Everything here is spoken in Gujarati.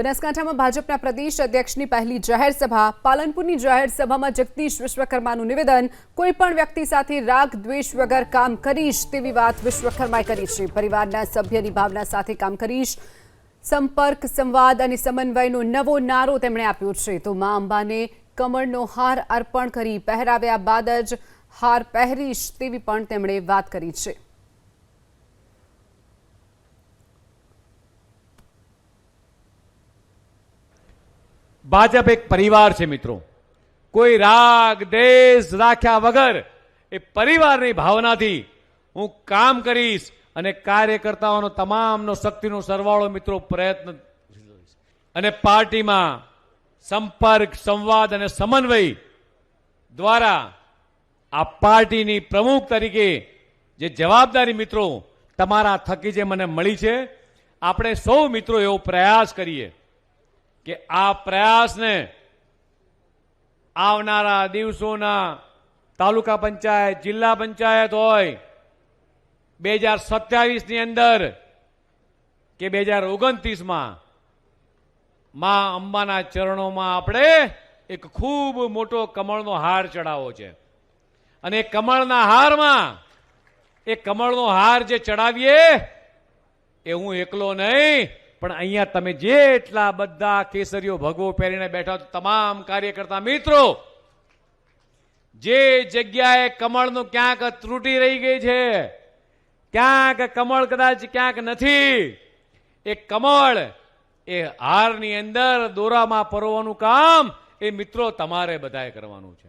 બનાસકાંઠામાં ભાજપના પ્રદેશ અધ્યક્ષની પહેલી જાહેર સભા પાલનપુરની જાહેર સભામાં જગદીશ વિશ્વકર્માનું નિવેદન કોઈપણ વ્યક્તિ સાથે રાગ દ્વેષ વગર કામ કરીશ તેવી વાત વિશ્વકર્માએ કરી છે। પરિવારના સભ્યની ભાવના સાથે કામ કરીશ, સંપર્ક સંવાદ અને સમન્વયનો નવો નારો તેમણે આપ્યો છે। તો મા અંબાને કમળનો હાર અર્પણ કરી પહેરાવ્યા બાદ જ હાર પહેરીશ તેવી પણ તેમણે વાત કરી છે। भाजप एक परिवार है मित्रों, कोई राग देश राख्या वगर ए परिवारनी भावनाथी हूँ काम करीश अने कार्यकर्ताओं तमामनो शक्तिनो सरवाळो मित्रों प्रयत्न अने पार्टी में संपर्क संवाद अने समन्वय द्वारा आ पार्टी प्रमुख तरीके जे जवाबदारी मित्रों तमारा थकी जे मने मळी छे, आपणे सौ मित्रों एवो प्रयास करिए कि आ प्रयास ने आवनारा दिवसोना तालुका पंचायत जिला पंचायत होय 2027 ની અંદર કે 2029 માં માં અંબાના ચરણોમાં આપણે એક ખૂબ મોટો કમળનો હાર ચડાવવો છે અને કમળના હારમાં એ કમળનો હાર જે ચડાવીએ એ હું એકલો નહીં પણ અહીંયા તમે જેટલા બધા કેસરીઓ ભગવો પહેરીને બેઠા તમામ કાર્યકર્તા મિત્રો જે જગ્યાએ કમળનું ક્યાંક ત્રુટી રહી ગઈ છે, ક્યાંક કમળ કદાચ ક્યાંક નથી, એ કમળ એ હારની અંદર દોરામાં પરોવાનું કામ એ મિત્રો તમારે બધાએ કરવાનું છે।